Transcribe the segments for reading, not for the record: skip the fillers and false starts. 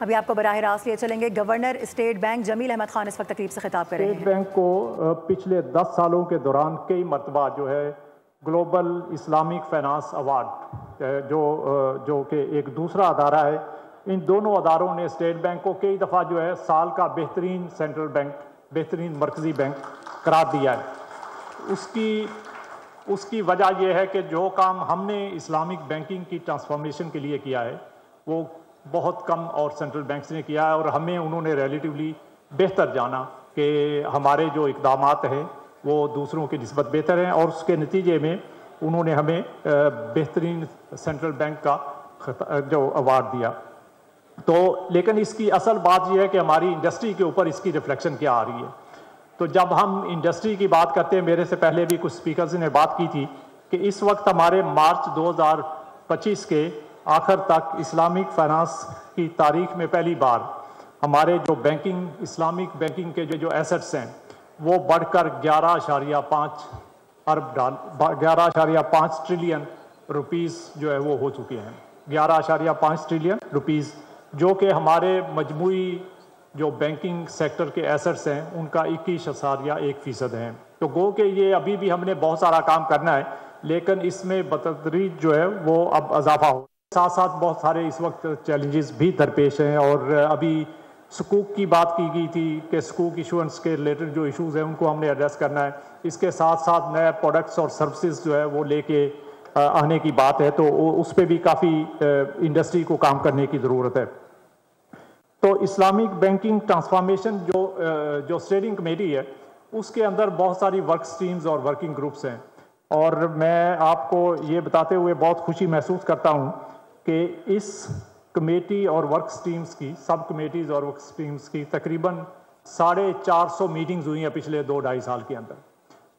ابھی آپ کو براہ راست لیے چلیں گے، گورنر اسٹیٹ بینک جمیل احمد خان اس وقت تقریب سے خطاب کر رہے ہیں۔ اسٹیٹ بینک کو پچھلے 10 سالوں کے دوران کئی مرتبہ جو ہے گلوبل اسلامک فائنانس ایوارڈ جو کہ ایک دوسرا ادارہ ہے، ان دونوں اداروں نے اسٹیٹ بینک کو کئی دفعہ جو ہے سال کا بہترین سینٹرل بینک، بہترین مرکزی بینک قرار دیا ہے۔ اس کی وجہ یہ ہے کہ جو کام ہم نے اسلامک بینکنگ کی ٹرانسفارمیشن کے لیے کیا ہے وہ بہت کم اور سینٹرل بینکس نے کیا ہے، اور ہمیں انہوں نے ریلیٹیولی بہتر جانا کہ ہمارے جو اقدامات ہیں وہ دوسروں کی نسبت بہتر ہیں، اور اس کے نتیجے میں انہوں نے ہمیں بہترین سینٹرل بینک کا جو ایوارڈ دیا۔ تو لیکن اس کی اصل بات یہ ہے کہ ہماری انڈسٹری کے اوپر اس کی ریفلیکشن کیا آ رہی ہے۔ تو جب ہم انڈسٹری کی بات کرتے ہیں، میرے سے پہلے بھی کچھ سپیکرز نے بات کی تھی کہ اس وقت ہمارے مارچ 2025 کے آخر تک اسلامک فائنانس کی تاریخ میں پہلی بار ہمارے جو بینکنگ، اسلامک بینکنگ کے جو ایسٹس ہیں وہ بڑھ کر 11.5 ٹریلین روپیز جو ہے وہ ہو چکے ہیں۔ 11.5 ٹریلین روپیز، جو کہ ہمارے مجموعی جو بینکنگ سیکٹر کے ایسٹس ہیں ان کا 21.1% ہیں۔ تو گو کہ یہ ابھی بھی ہم نے بہت سارا کام کرنا ہے، لیکن اس میں بتدریج جو ہے وہ اب اضافہ ہو۔ ساتھ ساتھ بہت سارے اس وقت چیلنجز بھی درپیش ہیں، اور ابھی سکوک کی بات کی گئی تھی کہ سکوک ایشوئنس کے ریلیٹڈ جو ایشوز ہیں ان کو ہم نے ایڈریس کرنا ہے۔ اس کے ساتھ ساتھ نئے پروڈکٹس اور سروسز جو ہے وہ لے کے آنے کی بات ہے، تو اس پہ بھی کافی انڈسٹری کو کام کرنے کی ضرورت ہے۔ تو اسلامک بینکنگ ٹرانسفارمیشن جو اسٹیئرنگ کمیٹی ہے اس کے اندر بہت ساری ورک سٹریمز اور ورکنگ گروپس ہیں، اور میں آپ کو یہ بتاتے ہوئے بہت خوشی محسوس کرتا ہوں کہ اس کمیٹی اور ورک سٹریمز کی، سب کمیٹیز اور ورک سٹریمز کی تقریباً 450 میٹنگز ہوئی ہیں پچھلے 2-2.5 سال کے اندر۔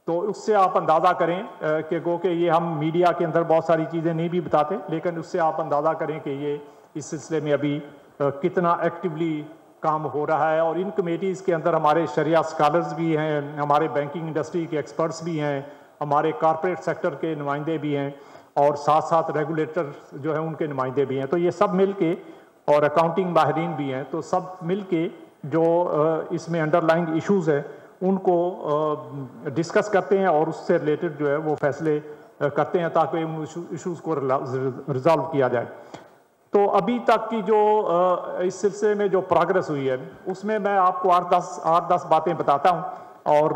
تو اس سے آپ اندازہ کریں کہ گو کہ یہ ہم میڈیا کے اندر بہت ساری چیزیں نہیں بھی بتاتے، لیکن اس سے آپ اندازہ کریں کہ یہ اس سلسلے میں ابھی کتنا ایکٹیولی کام ہو رہا ہے۔ اور ان کمیٹیز کے اندر ہمارے شریعہ اسکالرز بھی ہیں، ہمارے بینکنگ انڈسٹری کے ایکسپرٹس بھی ہیں، ہمارے کارپوریٹ سیکٹر کے نمائندے بھی ہیں، اور ساتھ ساتھ ریگولیٹر جو ہیں ان کے نمائندے بھی ہیں۔ تو یہ سب مل کے، اور اکاؤنٹنگ ماہرین بھی ہیں، تو سب مل کے جو اس میں انڈر لائنگ ایشوز ہیں ان کو ڈسکس کرتے ہیں، اور اس سے ریلیٹڈ جو ہے وہ فیصلے کرتے ہیں تاکہ ان ایشوز کو ریزالو کیا جائے۔ تو ابھی تک کی جو اس سلسلے میں جو پروگرس ہوئی ہے اس میں میں آپ کو 8-10 باتیں بتاتا ہوں، اور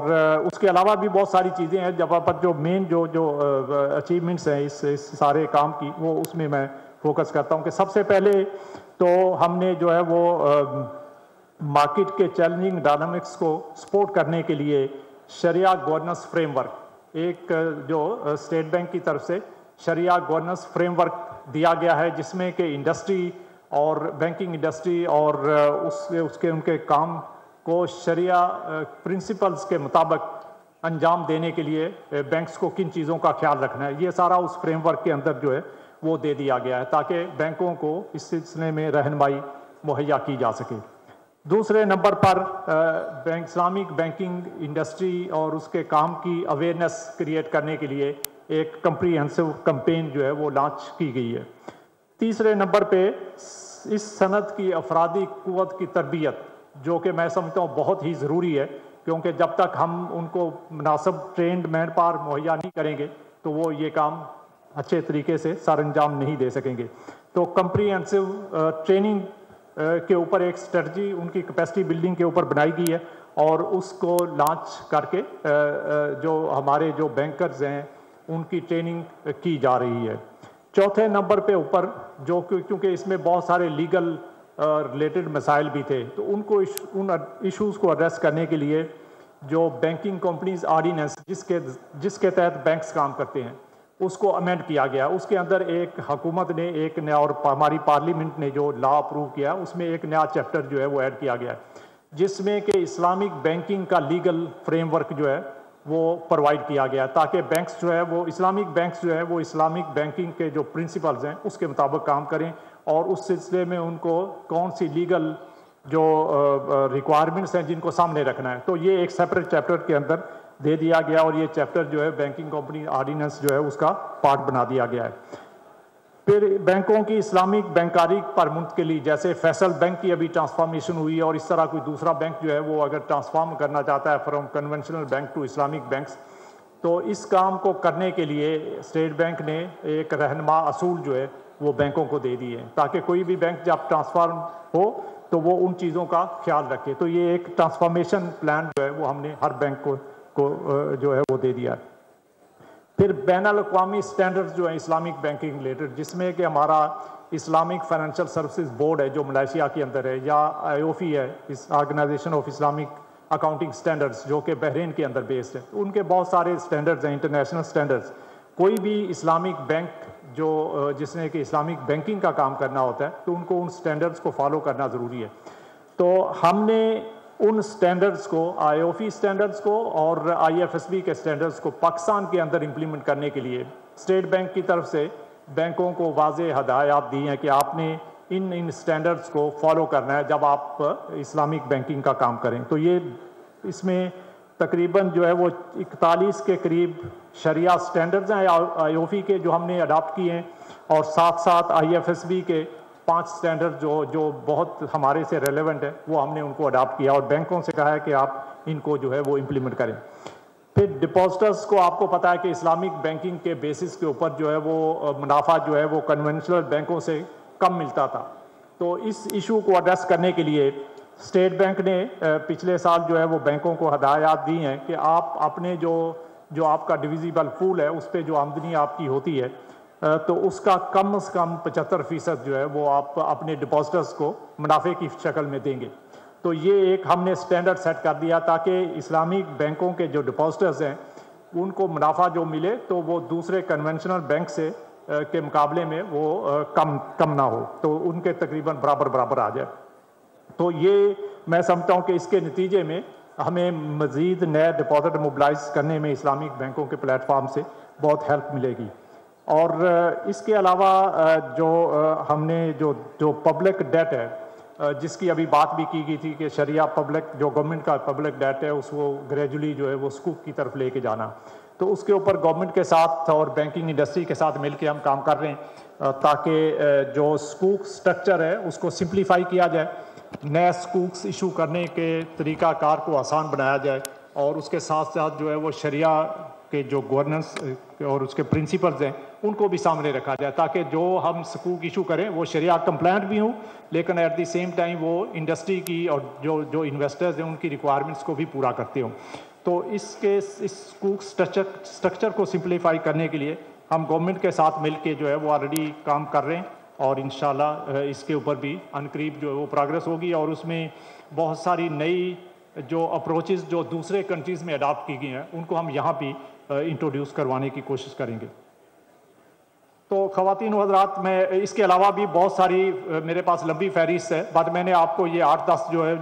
اس کے علاوہ بھی بہت ساری چیزیں ہیں جب پر جو مین جو اچیومنٹس ہیں اس سارے کام کی، وہ اس میں فوکس کرتا ہوں۔ کہ سب سے پہلے تو ہم نے جو ہے وہ مارکیٹ کے چیلنجنگ ڈائنامکس کو سپورٹ کرنے کے لیے شریعہ گورننس فریم ورک، ایک جو اسٹیٹ بینک کی طرف سے شریعہ گورننس فریم ورک دیا گیا ہے، جس میں کہ انڈسٹری اور بینکنگ انڈسٹری اور ان کے کام کو شریعہ پرنسپلز کے مطابق انجام دینے کے لیے بینکس کو کن چیزوں کا خیال رکھنا ہے، یہ سارا اس فریم ورک کے اندر جو ہے وہ دے دیا گیا ہے تاکہ بینکوں کو اس سلسلے میں رہنمائی مہیا کی جا سکے۔ دوسرے نمبر پر اسلامک بینکنگ انڈسٹری اور اس کے کام کی اویئرنیس کریٹ کرنے کے لیے ایک کمپریہنسو کمپین جو ہے وہ لانچ کی گئی ہے۔ تیسرے نمبر پہ اس صنعت کی افرادی قوت کی تربیت، جو کہ میں سمجھتا ہوں بہت ہی ضروری ہے، کیونکہ جب تک ہم ان کو مناسب ٹرینڈ مین پاور مہیا نہیں کریں گے تو وہ یہ کام اچھے طریقے سے سر انجام نہیں دے سکیں گے۔ تو کمپریہنسو ٹریننگ کے اوپر ایک اسٹریٹجی ان کی کیپیسٹی بلڈنگ کے اوپر بنائی گئی ہے، اور اس کو لانچ کر کے جو ہمارے جو بینکرز ہیں ان کی ٹریننگ کی جا رہی ہے۔ چوتھے نمبر پہ اوپر جو کیونکہ اس میں بہت سارے لیگل ریلیٹڈ مسائل بھی تھے، تو ان ایشوز کو ایڈریس کرنے کے لیے جو بینکنگ کمپنیز آرڈیننس جس کے تحت بینکس کام کرتے ہیں اس کو امینڈ کیا گیا۔ اس کے اندر ایک حکومت نے ایک نیا، اور ہماری پارلیمنٹ نے جو لا اپروو کیا اس میں ایک نیا چیپٹر جو ہے وہ ایڈ کیا گیا ہے، جس میں کہ اسلامک بینکنگ کا لیگل فریم ورک جو ہے وہ پرووائڈ کیا گیا تاکہ بینکس جو ہے وہ اسلامک بینکس جو ہے وہ اسلامک بینکنگ کے جو پرنسپلز ہیں اس کے مطابق کام کریں، اور اس سلسلے میں ان کو کون سی لیگل جو ریکوائرمنٹس ہیں جن کو سامنے رکھنا ہے، تو یہ ایک سیپریٹ چیپٹر کے اندر دے دیا گیا، اور یہ چیپٹر جو ہے بینکنگ کمپنی آرڈیننس جو ہے اس کا پارٹ بنا دیا گیا ہے۔ پھر بینکوں کی اسلامک بینکاری پر منتقلی، جیسے فیصل بینک کی ابھی ٹرانسفارمیشن ہوئی ہے، اور اس طرح کوئی دوسرا بینک جو ہے وہ اگر ٹرانسفارم کرنا چاہتا ہے from conventional bank to Islamic banks, تو اس کام کو کرنے کے لیے اسٹیٹ بینک نے ایک رہنما اصول جو ہے وہ بینکوں کو دے دی ہے، تاکہ کوئی بھی بینک جب ٹرانسفارم ہو تو وہ ان چیزوں کا خیال رکھے۔ تو یہ ایک ٹرانسفارمیشن پلان جو ہے وہ ہم نے ہر بینک کو جو ہے وہ دے دیا ہے۔ پھر بین الاقوامی سٹینڈرڈز جو ہیں اسلامک بینکنگ ریلیٹڈ، جس میں کہ ہمارا اسلامک فائنینشیل سروسز بورڈ ہے جو ملائیشیا کے اندر ہے، یا IOFI ہے، اس organisation of Islamic accounting standards, جو کہ بحرین کے اندر بیسڈ ہے۔ ان کے بہت سارے سٹینڈرڈز ہیں، انٹرنیشنل سٹینڈرڈز۔ کوئی بھی اسلامک بینک جس نے کہ اسلامک بینکنگ کا کام کرنا ہوتا ہے تو ان کو ان سٹینڈرڈز کو فالو کرنا ضروری ہے۔ تو ہم نے ان سٹینڈرڈز کو، IOFI سٹینڈرڈز کو اور IFSB کے سٹینڈرڈز کو پاکستان کے اندر امپلیمنٹ کرنے کے لیے اسٹیٹ بینک کی طرف سے بینکوں کو واضح ہدایات دی ہیں کہ آپ نے ان سٹینڈرڈز کو فالو کرنا ہے جب آپ اسلامک بینکنگ کا کام کریں۔ تو یہ اس میں تقریباً جو ہے وہ 41 کے قریب شریعہ سٹینڈرڈز ہیں IOFI کے جو ہم نے اڈاپٹ کیے ہیں، اور ساتھ ساتھ IFSB کے 5 سٹینڈرڈ جو بہت ہمارے سے ریلیونٹ ہے وہ ہم نے ان کو اڈاپٹ کیا، اور بینکوں سے کہا ہے کہ آپ ان کو جو ہے وہ امپلیمنٹ کریں۔ پھر ڈپازٹرز کو آپ کو پتہ ہے کہ اسلامک بینکنگ کے بیسس کے اوپر جو ہے وہ منافع جو ہے وہ کنونشنل بینکوں سے کم ملتا تھا۔ تو اس ایشو کو ایڈریس کرنے کے لیے اسٹیٹ بینک نے پچھلے سال جو ہے وہ بینکوں کو ہدایات دی ہیں کہ آپ اپنے جو آپ کا ڈویزیبل پول ہے اس پہ جو آمدنی آپ کی ہوتی ہے تو اس کا کم از کم 75% جو ہے وہ آپ اپنے ڈپازٹرز کو منافع کی شکل میں دیں گے۔ تو یہ ایک ہم نے سٹینڈرڈ سیٹ کر دیا تاکہ اسلامک بینکوں کے جو ڈپازٹرز ہیں ان کو منافع جو ملے تو وہ دوسرے کنونشنل بینک سے کے مقابلے میں وہ کم نہ ہو، تو ان کے تقریباً برابر آ جائے۔ تو یہ میں سمجھتا ہوں کہ اس کے نتیجے میں ہمیں مزید نئے ڈپازٹ موبلائز کرنے میں اسلامک بینکوں کے پلیٹ فارم سے بہت ہیلپ ملے گی۔ اور اس کے علاوہ جو ہم نے جو پبلک ڈیٹ ہے جس کی ابھی بات بھی کی گئی تھی کہ شریعہ پبلک جو گورنمنٹ کا پبلک ڈیٹ ہے اس کو گریجولی جو ہے وہ سکوک کی طرف لے کے جانا، تو اس کے اوپر گورنمنٹ کے ساتھ اور بینکنگ انڈسٹری کے ساتھ مل کے ہم کام کر رہے ہیں تاکہ جو سکوک سٹرکچر ہے اس کو سمپلیفائی کیا جائے، نئے سکوکس ایشو کرنے کے طریقہ کار کو آسان بنایا جائے، اور اس کے ساتھ ساتھ جو ہے وہ شریعہ کے جو گورننس اور اس کے پرنسپلز ہیں ان کو بھی سامنے رکھا جائے تاکہ جو ہم سکوک ایشو کریں وہ شریعہ کمپلائنٹ بھی ہوں، لیکن ایٹ دی سیم ٹائم وہ انڈسٹری کی اور جو انویسٹرز ہیں ان کی ریکوائرمنٹس کو بھی پورا کرتے ہوں۔ تو اس سکوک سٹرکچر کو سمپلیفائی کرنے کے لیے ہم گورنمنٹ کے ساتھ مل کے جو ہے وہ آلریڈی کام کر رہے ہیں، اور انشاءاللہ اس کے اوپر بھی عنقریب جو ہے وہ پروگریس ہوگی، اور اس میں بہت ساری نئی جو اپروچز جو دوسرے کنٹریز میں اڈاپٹ کی گئی ہیں ان کو ہم یہاں بھی انٹروڈیوس کروانے کی کوشش کریں گے۔ تو خواتین و حضرات، میں اس کے علاوہ بھی بہت ساری میرے پاس لمبی فہرست ہے، بٹ میں نے آپ کو یہ 8-10 جو ہے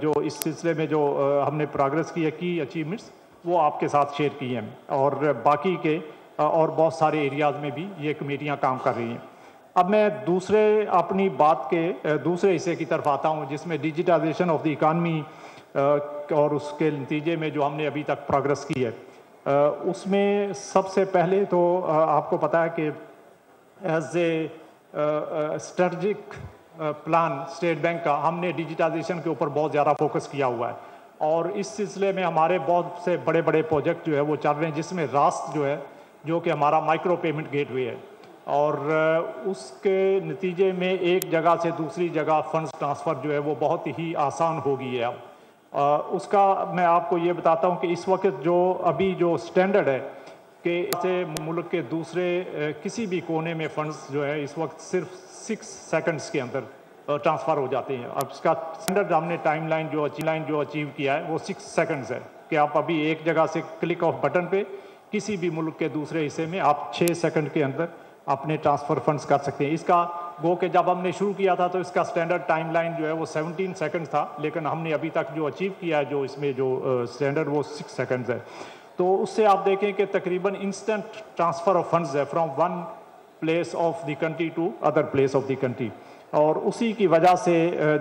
جو اس سلسلے میں جو ہم نے پروگریس کی ہے کی اچیومنٹس وہ آپ کے ساتھ شیئر کی ہیں، اور باقی کے اور بہت سارے ایریاز میں بھی یہ کمیٹیاں کام کر رہی ہیں۔ اب میں اپنی بات کے دوسرے حصے کی طرف آتا ہوں جس میں ڈیجیٹائزیشن آف دی اکانومی اور اس کے نتیجے میں جو ہم نے ابھی تک پروگریس کی ہے، اس میں سب سے پہلے تو آپ کو پتہ ہے کہ as a strategic plan state bank کا ہم نے ڈیجیٹائزیشن کے اوپر بہت زیادہ فوکس کیا ہوا ہے، اور اس سلسلے میں ہمارے بہت سے بڑے پروجیکٹ جو ہے وہ چل رہے ہیں، جس میں راست جو ہے جو کہ ہمارا مائکرو پیمنٹ گیٹ وے ہے، اور اس کے نتیجے میں ایک جگہ سے دوسری جگہ فنڈز ٹرانسفر جو ہے وہ بہت ہی آسان ہو گئی ہے۔ اب اس کا میں آپ کو یہ بتاتا ہوں کہ اس وقت جو سٹینڈرڈ ہے کہ اسے ملک کے دوسرے کسی بھی کونے میں فنڈز جو ہے اس وقت صرف 6 سیکنڈز کے اندر ٹرانسفر ہو جاتے ہیں۔ اب اس کا سٹینڈرڈ ہم نے ٹائم لائن جو اچیو کیا ہے وہ 6 سیکنڈز ہے کہ آپ ابھی ایک جگہ سے کلک آف بٹن پہ کسی بھی ملک کے دوسرے حصے میں آپ 6 سیکنڈ کے اندر اپنے ٹرانسفر فنڈز کر سکتے ہیں۔ اس کا گو کہ جب ہم نے شروع کیا تھا تو اس کا سٹینڈرڈ ٹائم لائن جو ہے وہ 17 سیکنڈ تھا، لیکن ہم نے ابھی تک جو اچیو کیا ہے جو اس میں جو سٹینڈرڈ وہ 6 سیکنڈز ہے۔ تو اس سے آپ دیکھیں کہ تقریباً انسٹنٹ ٹرانسفر آف فنڈز ہے from one place of the country to other place of the country, اور اسی کی وجہ سے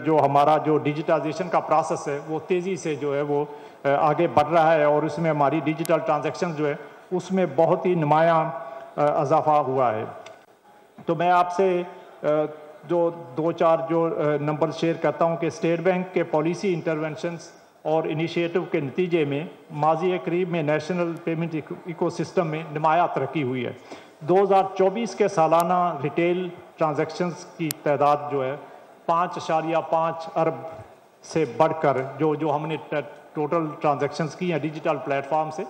جو ہمارا جو ڈیجیٹائزیشن کا پروسیس ہے وہ تیزی سے جو ہے وہ آگے بڑھ رہا ہے، اور اس میں ہماری ڈیجیٹل ٹرانزیکشن جو ہے اس میں بہت ہی نمایاں اضافہ ہوا ہے. تو میں آپ سے جو دو چار جو نمبر شیئر کرتا ہوں کہ اسٹیٹ بینک کے پالیسی انٹرونشنز اور انیشیٹو کے نتیجے میں ماضی قریب میں نیشنل پیمنٹ ایکو سسٹم میں نمایاں ترقی ہوئی ہے. 2024 کے سالانہ ریٹیل ٹرانزیکشنز کی تعداد جو ہے 5.5 ارب سے بڑھ کر جو ہم نے ٹوٹل ٹرانزیکشنز کی ہیں ڈیجیٹل پلیٹ فارم سے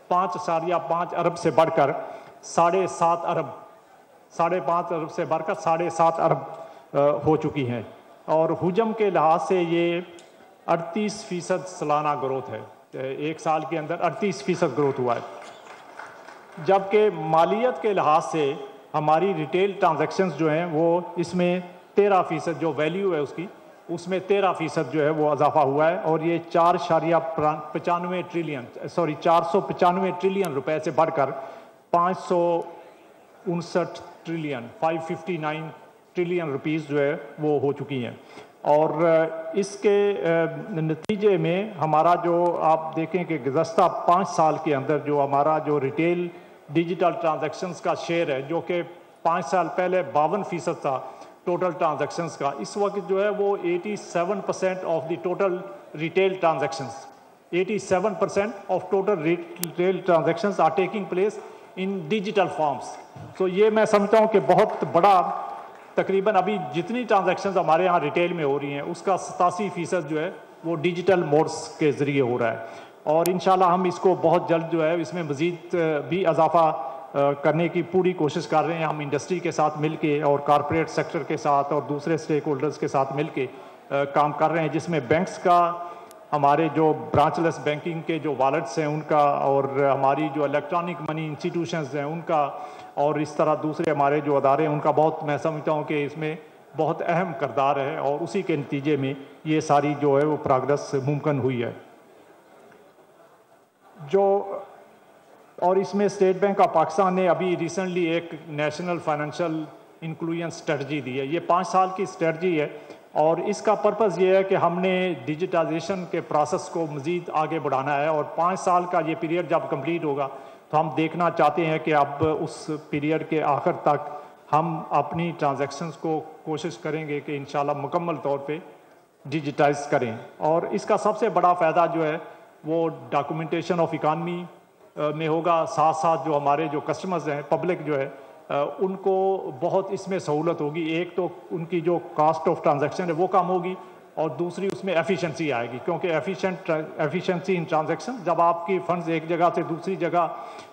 5.5 ارب سے بڑھ کر 7.5 ارب 5.5 ارب سے بڑھ کر 7.5 ارب ہو چکی ہیں. اور حجم کے لحاظ سے یہ 38% سالانہ گروتھ ہے. ایک سال کے اندر 38% گروتھ ہوا ہے. جبکہ مالیت کے لحاظ سے ہماری ریٹیل ٹرانزیکشنز جو ہیں وہ اس میں 13% جو ویلیو ہے اس میں 13% جو ہے وہ اضافہ ہوا ہے. اور یہ 495 ٹریلین روپے سے بڑھ کر 559 ٹریلین 559 ٹریلین روپیز جو ہے وہ ہو چکی ہیں. اور اس کے نتیجے میں ہمارا جو آپ دیکھیں کہ گزشتہ 5 سال کے اندر جو ہمارا جو ریٹیل ڈیجیٹل ٹرانزیکشنز کا شیئر ہے جو کہ 5 سال پہلے 52% تھا ٹوٹل ٹرانزیکشنز کا، اس وقت جو ہے وہ 87% of the total retail transactions 87% of total retail transactions are taking place in digital forms. تو یہ میں سمجھتا ہوں کہ بہت بڑا تقریباً ابھی جتنی ٹرانزیکشنز ہمارے ہاں ریٹیل میں ہو رہی ہیں اس کا 87% جو ہے وہ ڈیجیٹل موڈز کے ذریعے ہو رہا ہے. اور انشاءاللہ ہم اس کو بہت جلد جو ہے اس میں مزید بھی اضافہ کرنے کی پوری کوشش کر رہے ہیں. ہم انڈسٹری کے ساتھ مل کے اور کارپوریٹ سیکٹر کے ساتھ اور دوسرے اسٹیک ہولڈرز کے ساتھ مل کے کام کر رہے ہیں، جس میں بینکس کا ہمارے جو برانچ لیس بینکنگ کے جو والٹس ہیں ان کا، اور ہماری جو الیکٹرانک منی انسٹیٹیوشنز ہیں ان کا، اور اس طرح دوسرے ہمارے جو ادارے ہیں ان کا بہت میں سمجھتا ہوں کہ اس میں بہت اہم کردار ہے. اور اسی کے نتیجے میں یہ ساری جو ہے وہ پروگرس ممکن ہوئی ہے. اور اس میں اسٹیٹ بینک آف پاکستان نے ابھی ریسنٹلی ایک نیشنل فائنینشیل انکلوژن اسٹریٹجی دی ہے. یہ 5 سال کی اسٹریٹجی ہے اور اس کا پرپز یہ ہے کہ ہم نے ڈیجیٹائزیشن کے پروسیس کو مزید آگے بڑھانا ہے. اور 5 سال کا یہ پیریڈ جب کمپلیٹ ہوگا تو ہم دیکھنا چاہتے ہیں کہ اب اس پیریڈ کے آخر تک ہم اپنی ٹرانزیکشنز کو کوشش کریں گے کہ انشاءاللہ مکمل طور پہ ڈیجیٹائز کریں. اور اس کا سب سے بڑا فائدہ جو ہے وہ ڈاکومنٹیشن آف اکانومی میں ہوگا. ساتھ ساتھ جو ہمارے جو کسٹمرز ہیں پبلک جو ہے ان کو بہت اس میں سہولت ہوگی. ایک تو ان کی جو کاسٹ آف ٹرانزیکشن ہے وہ کم ہوگی اور دوسری اس میں ایفیشنسی آئے گی، کیونکہ ایفیشنسی ان ٹرانزیکشن جب آپ کی فنڈز ایک جگہ سے دوسری جگہ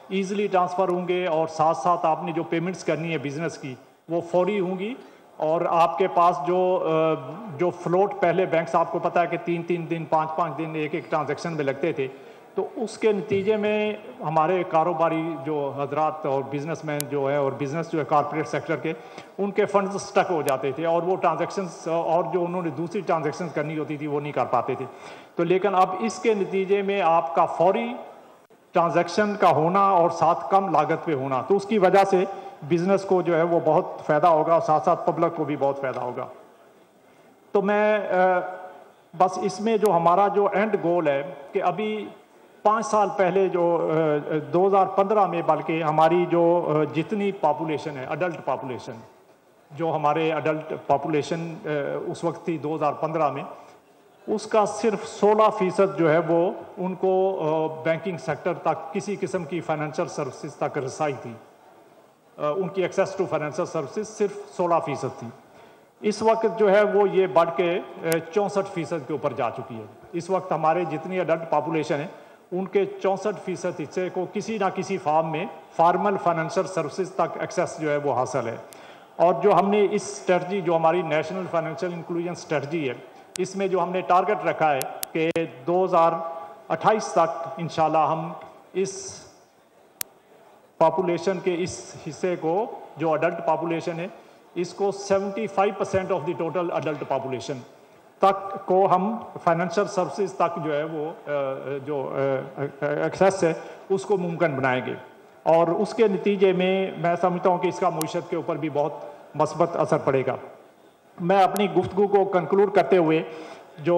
ایزیلی ٹرانسفر ہوں گے اور ساتھ ساتھ آپ نے جو پیمنٹس کرنی ہے بزنس کی وہ فوری ہوں گی. اور آپ کے پاس جو فلوٹ پہلے بینکس آپ کو پتہ ہے کہ 3 دن 5 دن ایک ٹرانزیکشن میں لگتے تھے، تو اس کے نتیجے میں ہمارے کاروباری جو حضرات اور بزنس مین جو ہے اور بزنس جو ہے کارپوریٹ سیکٹر کے، ان کے فنڈز سٹک ہو جاتے تھے اور وہ ٹرانزیکشنز اور جو انہوں نے دوسری ٹرانزیکشنز کرنی ہوتی تھی وہ نہیں کر پاتے تھے. تو لیکن اب اس کے نتیجے میں آپ کا فوری ٹرانزیکشن کا ہونا اور ساتھ کم لاگت پہ ہونا، تو اس کی وجہ سے بزنس کو جو ہے وہ بہت فائدہ ہوگا اور ساتھ ساتھ پبلک کو بھی بہت فائدہ ہوگا. تو میں بس اس میں جو ہمارا جو اینڈ گول ہے کہ ابھی 5 سال پہلے جو 2015 میں بلکہ ہماری جو جتنی پاپولیشن ہے اڈلٹ پاپولیشن، جو ہمارے اڈلٹ پاپولیشن اس وقت تھی 2015 میں، اس کا صرف 16% جو ہے وہ ان کو بینکنگ سیکٹر تک کسی قسم کی فائنینشیل سروسز تک رسائی تھی. ان کی ایکسیس ٹو فائنینشیل سروسز صرف 16% تھی. اس وقت جو ہے وہ یہ بڑھ کے 64% کے اوپر جا چکی ہے. اس وقت ہمارے جتنی اڈلٹ پاپولیشن ہے ان کے 64% حصے کو کسی نہ کسی فارم میں فارمل فائنینشیل سروسز تک ایکسیس جو ہے وہ حاصل ہے. اور جو ہم نے اس اسٹریٹجی جو ہماری نیشنل فائنینشیل انکلوژن اسٹریٹجی ہے، اس میں جو ہم نے ٹارگٹ رکھا ہے کہ 2028 تک انشاءاللہ ہم اس پاپولیشن کے اس حصے کو جو اڈلٹ پاپولیشن ہے اس کو 75% of the total adult population تک کو ہم فائنینشیل سروسز تک جو ہے وہ جو ایکسیس ہے اس کو ممکن بنائیں گے. اور اس کے نتیجے میں سمجھتا ہوں کہ اس کا معیشت کے اوپر بھی بہت مثبت اثر پڑے گا. میں اپنی گفتگو کو کنکلوڈ کرتے ہوئے جو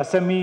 SME